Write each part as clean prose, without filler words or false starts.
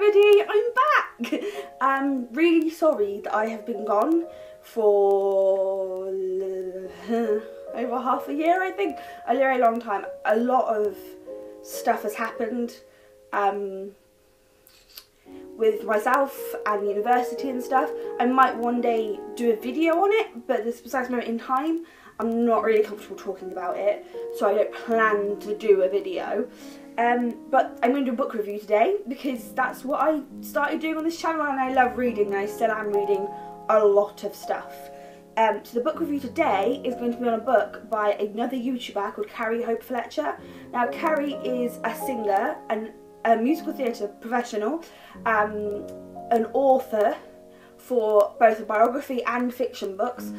everybody, I'm back. I'm really sorry that I have been gone for over half a year, I think. A very long time. A lot of stuff has happened with myself and university and stuff. I might one day do a video on it, but at this precise moment in time, I'm not really comfortable talking about it, so I don't plan to do a video. But I'm going to do a book review today because that's what I started doing on this channel, and I love reading, and I still am reading a lot of stuff. So the book review today is going to be on a book by another YouTuber called Carrie Fletcher. Now Carrie is a singer and a musical theatre professional, an author for both biography and fiction books,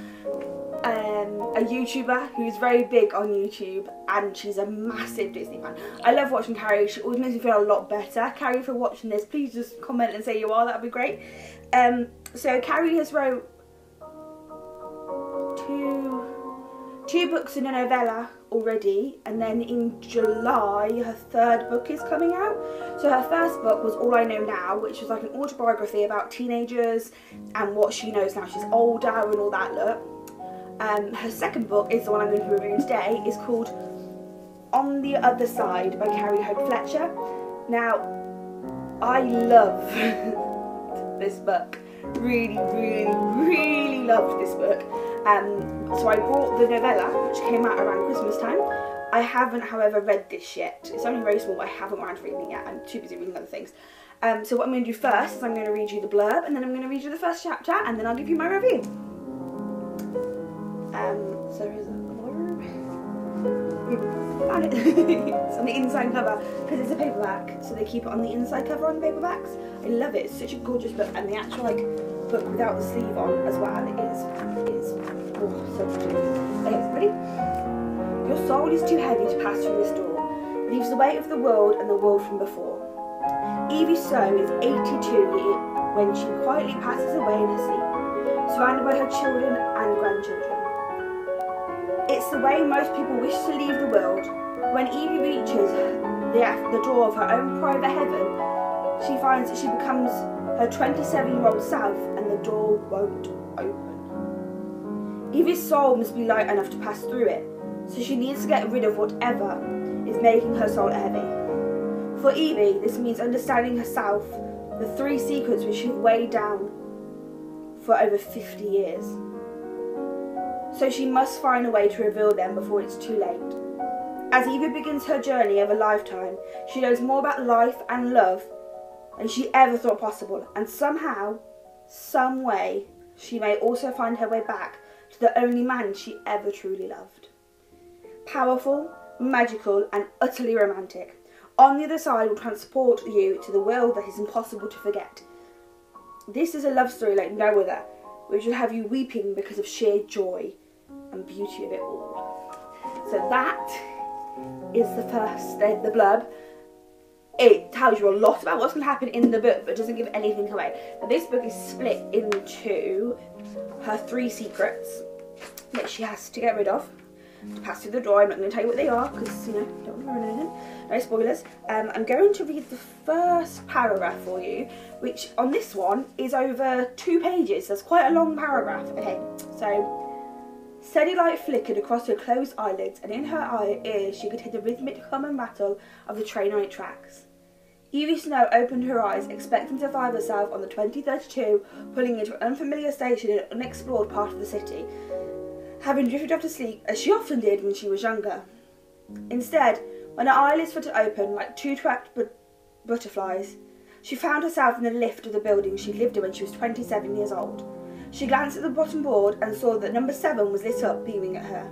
a YouTuber who's very big on YouTube, and she's a massive Disney fan. I love watching Carrie. She always makes me feel a lot better. Carrie, if you're watching this, please just comment and say you are, that'd be great. So Carrie has wrote two books and a novella already, and then in July her third book is coming out. So her first book was All I Know Now, which was like an autobiography about teenagers and what she knows now she's older and all that look. Her second book is the one I'm going to be reviewing today. Is called On the Other Side by Carrie Fletcher. Now, I love this book. Really loved this book. So I bought the novella, which came out around Christmas time. I haven't, however, read this yet. It's only very small, but I haven't got around to reading it yet. I'm too busy reading other things. So what I'm going to do first is I'm going to read you the blurb, and then I'm going to read you the first chapter, and then I'll give you my review. So there is a blurb. Found it. It's on the inside cover because it's a paperback, so they keep it on the inside cover on the paperbacks. I love it. It's such a gorgeous book, and the actual book without the sleeve on as well is so pretty. Okay, ready? Your soul is too heavy to pass through this door. Leaves the weight of the world and the world from before. Evie So is 82 when she quietly passes away in her sleep, surrounded by her children and grandchildren. It's the way most people wish to leave the world. When Evie reaches the door of her own private heaven, she finds that she becomes her 27-year-old self and the door won't open. Evie's soul must be light enough to pass through it, so she needs to get rid of whatever is making her soul heavy. For Evie, this means understanding herself, the 3 secrets which she's weighed down for over 50 years. So she must find a way to reveal them before it's too late. As Evie begins her journey of a lifetime, she knows more about life and love than she ever thought possible, and somehow, some way, she may also find her way back to the only man she ever truly loved. Powerful, magical, and utterly romantic, On the Other Side will transport you to the world that is impossible to forget. This is a love story like no other, which will have you weeping because of sheer joy and beauty of it all. So that is the blurb. It tells you a lot about what's going to happen in the book, but doesn't give anything away. Now, this book is split into her 3 secrets that she has to get rid of to pass through the door. I'm not going to tell you what they are because, you know, don't want to ruin anything. No spoilers. I'm going to read the first paragraph for you, which on this one is over 2 pages. That's quite a long paragraph. Okay, so steady light flickered across her closed eyelids, and in her ears she could hear the rhythmic hum and rattle of the train on its tracks. Evie Snow opened her eyes, expecting to find herself on the 2032, pulling into an unfamiliar station in an unexplored part of the city, having drifted off to sleep as she often did when she was younger. Instead, when her eyelids fluttered open like 2 trapped butterflies, she found herself in the lift of the building she lived in when she was 27 years old. She glanced at the bottom board and saw that number 7 was lit up, beaming at her.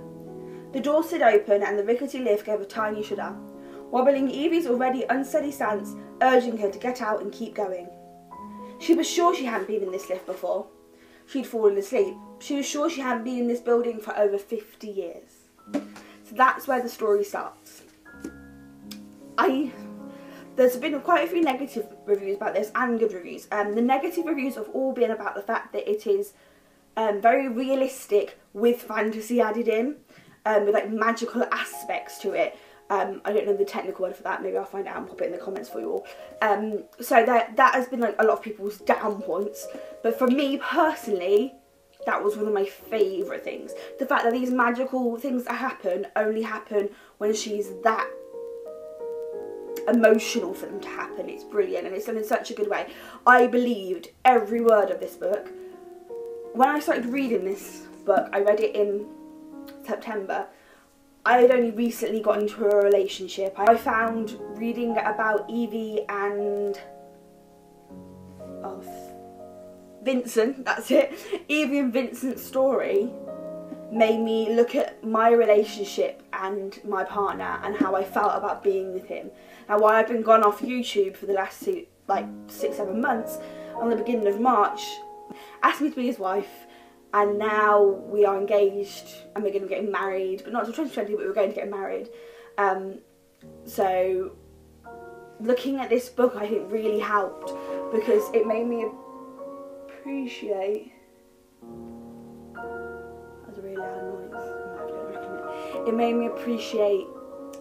The door slid open and the rickety lift gave a tiny shudder, wobbling Evie's already unsteady stance, urging her to get out and keep going. She was sure she hadn't been in this lift before. She'd fallen asleep. She was sure she hadn't been in this building for over 50 years. So that's where the story starts. There's been quite a few negative reviews about this and good reviews. The negative reviews have all been about the fact that it is very realistic with fantasy added in, with like magical aspects to it. I don't know the technical word for that, maybe I'll find out and pop it in the comments for you all. So that has been like a lot of people's down points, but for me personally, that was one of my favourite things. The fact that these magical things that happen only happen when she's that emotional for them to happen. It's brilliant, and it's done in such a good way. I believed every word of this book. When I started reading this book, I read it in September. I had only recently got into a relationship. I found reading about Evie and Vincent, that's it, Evie and Vincent's story made me look at my relationship and my partner and how I felt about being with him. Now, while I've been gone off YouTube for the last like 6-7 months, on the beginning of March, asked me to be his wife, and now we are engaged and we're going to be getting married, but not until 2020, but we're going to get married. So looking at this book, I think, really helped, because it made me appreciate, that was a really loud noise, it made me appreciate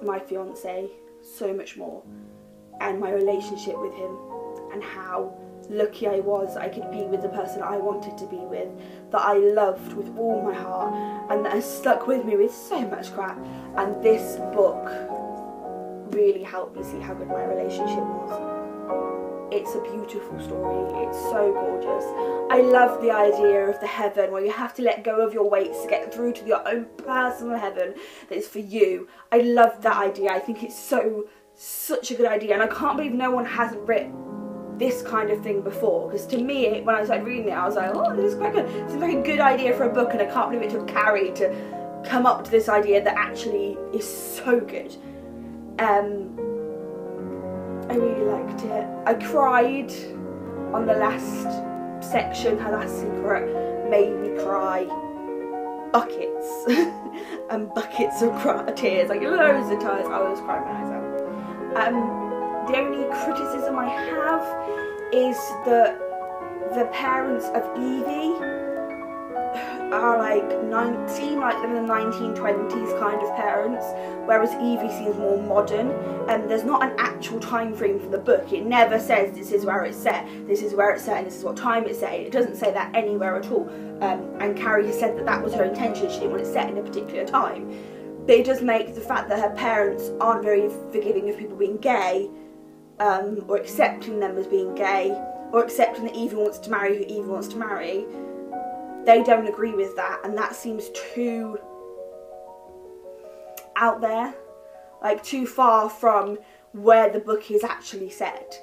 my fiance so much more, and my relationship with him, and how lucky I was that I could be with the person I wanted to be with, that I loved with all my heart, and that has stuck with me with so much crap. And this book really helped me see how good my relationship was. It's a beautiful story, it's so gorgeous. I love the idea of the heaven where you have to let go of your weights to get through to your own personal heaven that is for you. I love that idea. I think it's such a good idea, and I can't believe no one hasn't written this kind of thing before, because to me, when I started reading it, I was like, oh, this is quite good. It's a very good idea for a book, and I can't believe it took Carrie to come up to this idea that actually is so good. I really liked it. I cried on the last section. Her last secret made me cry buckets and buckets of tears, like loads of times. I was crying when I was the only criticism I have is that the parents of Evie are seem like they're the 1920s kind of parents, whereas Evie seems more modern. And there's not an actual time frame for the book. It never says this is where it's set, this is where it's set, and this is what time it's set. It doesn't say that anywhere at all. And Carrie has said that that was her intention. She didn't want it set in a particular time. But it does make the fact that her parents aren't very forgiving of people being gay, or accepting them as being gay, or accepting that Evie wants to marry who Evie wants to marry. They don't agree with that, and that seems too out there, like too far from where the book is actually set.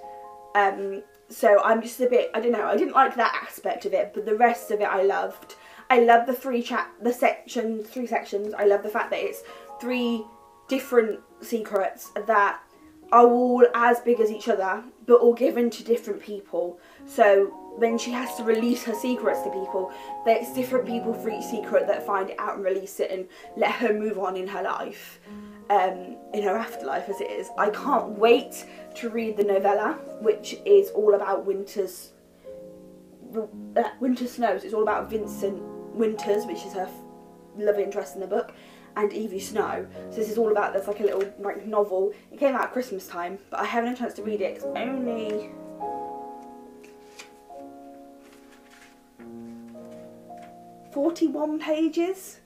So I'm just a bit, I don't know, I didn't like that aspect of it, but the rest of it I loved. I love the three sections. I love the fact that it's 3 different secrets that are all as big as each other, but all given to different people. So when she has to release her secrets to people, there's different people for each secret that find it out and release it and let her move on in her life, in her afterlife as it is. I can't wait to read the novella, which is all about Winter Snows. It's all about Vincent Winters, which is her love interest in the book, and Evie Snow. So this is all about, there's like a little novel. It came out at Christmas time, but I haven't had a chance to read it. It's only 41 pages.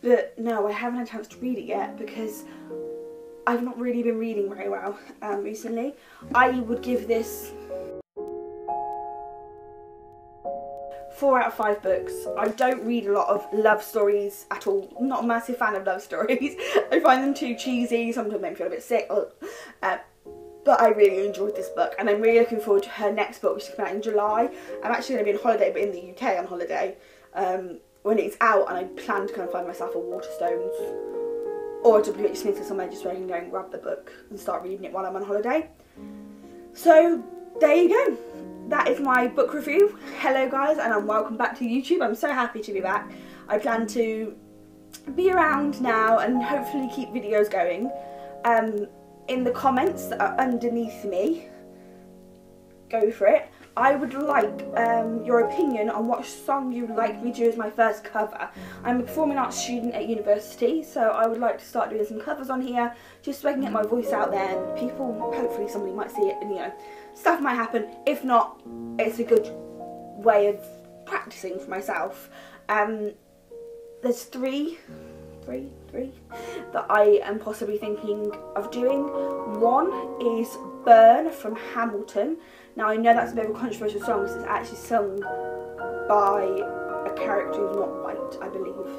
But no, I haven't had a chance to read it yet because I've not really been reading very well recently. I would give this 4 out of 5 books. I don't read a lot of love stories at all. I'm not a massive fan of love stories. I find them too cheesy, sometimes make me feel a bit sick. But I really enjoyed this book, and I'm really looking forward to her next book, which is coming out in July. I'm actually going to be on holiday, but in the UK on holiday, when it's out, and I plan to kind of find myself a Waterstones or a WH Smith or somewhere just where I can go and grab the book and start reading it while I'm on holiday. So there you go. That is my book review. Hello guys, and welcome back to YouTube. I'm so happy to be back. I plan to be around now and hopefully keep videos going. In the comments that are underneath me, go for it. I would like your opinion on what song you would like me to do as my first cover. I'm a performing arts student at university, so I would like to start doing some covers on here, just so I can get my voice out there and people, hopefully somebody might see it, and you know, stuff might happen. If not, it's a good way of practicing for myself. There's three that I am possibly thinking of doing. One is Brun from Hamilton. Now I know that's a bit of a controversial song because it's actually sung by a character who's not white, I believe,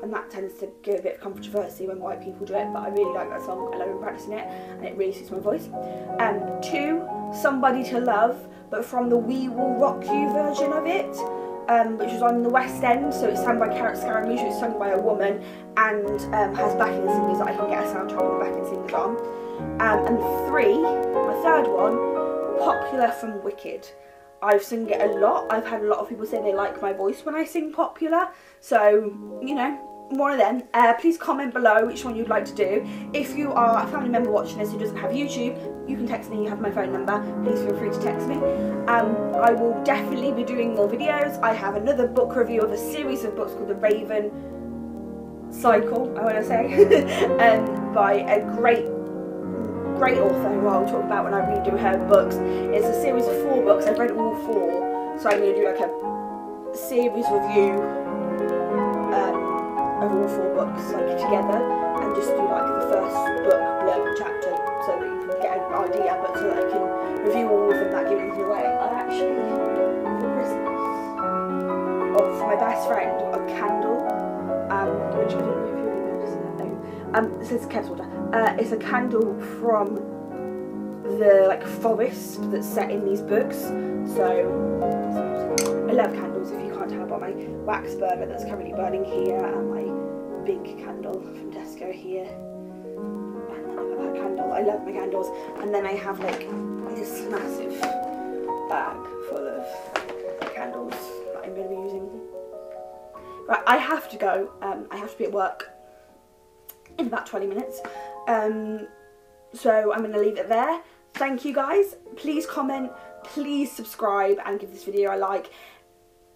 and that tends to give a bit of controversy when white people do it, but I really like that song. I love practicing it and it really suits my voice. Two, Somebody to Love, but from the We Will Rock You version of it, which was on the West End, so it's sung by Carrie, which is sung by a woman, and has backing singers that I can get a soundtrack with backing singers on. And three, my third one, Popular from Wicked. I've sung it a lot. I've had a lot of people say they like my voice when I sing Popular, so you know, one of them. Please comment below which one you'd like to do. If you are a family member watching this who doesn't have YouTube, you can text me, you have my phone number, please feel free to text me. I will definitely be doing more videos. I have another book review of a series of books called The Raven Cycle, I want to say, by a great author who I'll talk about when I redo her books. It's a series of 4 books, I've read all 4, so I'm going to do like a series review of all 4 books like together, and just do like the first book blurb chapter so that you can get an idea, but so that I can review all of them without giving anything away. I actually, for Christmas, for my best friend, a candle, which I don't know if you remember that. It says kettle water. It's a candle from the like forest that's set in these books. So I love candles, if you can't tell by my wax burner that's currently burning here, and my big candle from Tesco here. And then I've got that candle. I love my candles. And then I have like this massive bag full of candles that I'm going to be using. Right, I have to go. I have to be at work in about 20 minutes. So I'm going to leave it there. Thank you guys. Please comment, please subscribe and give this video a like.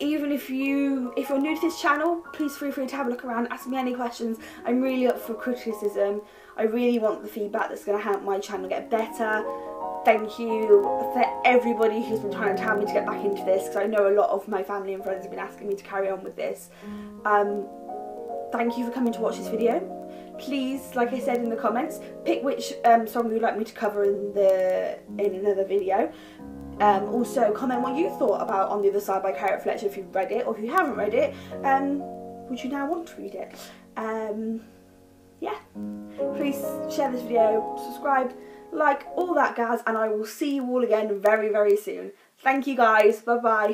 Even if you're new to this channel, please feel free to have a look around, ask me any questions. I'm really up for criticism. I really want the feedback that's going to help my channel get better. Thank you for everybody who's been trying to tell me to get back into this, because I know a lot of my family and friends have been asking me to carry on with this. Thank you for coming to watch this video. Please, like I said in the comments, pick which song you'd like me to cover in another video. Also, comment what you thought about On the Other Side by Carrie Fletcher if you've read it, or if you haven't read it, would you now want to read it? Yeah. Please share this video, subscribe, like, all that jazz, and I will see you all again very, very soon. Thank you guys. Bye bye.